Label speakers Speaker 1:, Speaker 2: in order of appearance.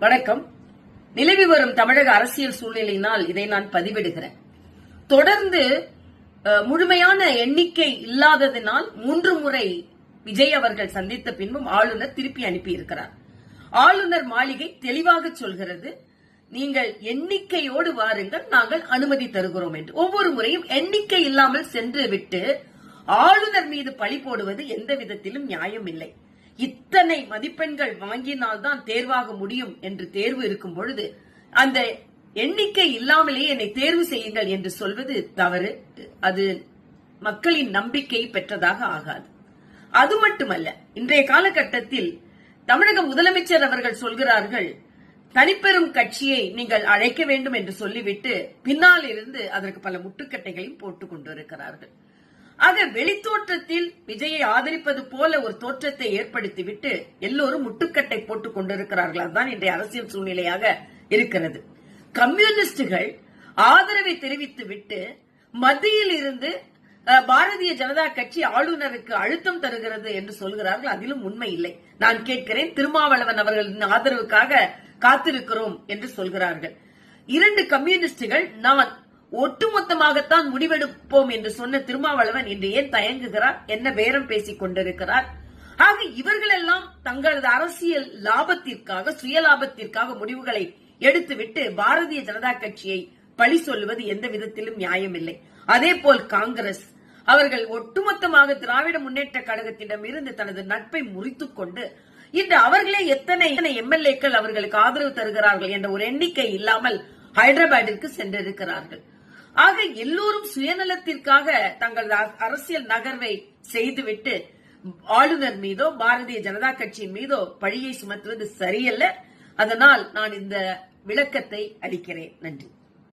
Speaker 1: வணக்கம். நிலவி வரும் தமிழக அரசியல் சூழ்நிலையினால் இதை நான் பதிவிடுகிறேன். தொடர்ந்து முழுமையான எண்ணிக்கை இல்லாததினால் 3 முறை விஜய் அவர்கள் சந்தித்த பின்பும் ஆளுநர் திருப்பி அனுப்பியிருக்கிறார். ஆளுநர் மாளிகை தெளிவாக சொல்கிறது, நீங்கள் எண்ணிக்கையோடு வாருங்கள், நாங்கள் அனுமதி தருகிறோம் என்று. ஒவ்வொரு முறையும் எண்ணிக்கை இல்லாமல் சென்று விட்டு ஆளுநர் மீது பழி போடுவது எந்த விதத்திலும் நியாயம் இல்லை. இத்தனை மதிப்பெண்கள் வாங்கினால்தான் தேர்வாக முடியும் என்று தேர்வு இருக்கும் பொழுது அந்த எண்ணிக்கை இல்லாமலே என்னை தேர்வு செய்யுங்கள் என்று சொல்வது தவறு. அது மக்களின் நம்பிக்கை பெற்றதாக ஆகாது. அது மட்டுமல்ல, இன்றைய காலகட்டத்தில் தமிழக முதலமைச்சர் அவர்கள் சொல்கிறார்கள், தனிப்பெரும் கட்சியை நீங்கள் அழைக்க வேண்டும் என்று சொல்லிவிட்டு பின்னால் இருந்து அதற்கு பல முட்டுக்கட்டைகளையும் போட்டுக் கொண்டிருக்கிறார்கள். ஆக வெளித்தோற்றத்தில் விஜயை ஆதரிப்பது போல ஒரு தோற்றத்தை ஏற்படுத்திவிட்டு எல்லோரும் முட்டுக்கட்டை போட்டுக் கொண்டிருக்கிறார்கள். அதுதான் இன்றைய அரசியல் சூழ்நிலையாக இருக்கிறது. கம்யூனிஸ்டுகள் ஆதரவை தெரிவித்துவிட்டு மத்தியில் இருந்து பாரதிய ஜனதா கட்சி ஆளுநருக்கு அழுத்தம் தருகிறது என்று சொல்கிறார்கள். அதிலும் உண்மை இல்லை. நான் கேட்கிறேன், திருமாவளவன் அவர்களின் ஆதரவுக்காக காத்திருக்கிறோம் என்று சொல்கிறார்கள். 2 கம்யூனிஸ்டுகள் நான் ஒட்டுமொத்தமாகத்தான் முடிவெடுப்போம் என்று சொன்ன திருமாவளவன் இன்று ஏன் தயங்குகிறார்? என்ன பேரம் பேசிக் கொண்டிருக்கிறார்? ஆக இவர்களெல்லாம் தங்களது அரசியல் லாபத்திற்காக, சுயலாபத்திற்காக முடிவுகளை எடுத்துவிட்டு பாரதிய ஜனதா கட்சியை பழி சொல்லுவது எந்த விதத்திலும் நியாயமில்லை. அதேபோல் காங்கிரஸ் அவர்கள் ஒட்டுமொத்தமாக திராவிட முன்னேற்ற கழகத்திடம் இருந்து தனது நட்பை முறித்துக் கொண்டு இன்று அவர்களே எத்தனை எம்எல்ஏக்கள் அவர்களுக்கு ஆதரவு தருகிறார்கள் என்ற ஒரு எண்ணிக்கை இல்லாமல் ஹைதராபாத்திற்கு சென்றிருக்கிறார்கள். ஆக எல்லோரும் சுயநலத்திற்காக தங்களது அரசியல் நகர்வை செய்துவிட்டு ஆளுநர் மீதோ பாரதிய ஜனதா கட்சியின் மீதோ பழியை சுமத்துவது சரியல்ல. அதனால் நான் இந்த விளக்கத்தை அளிக்கிறேன். நன்றி.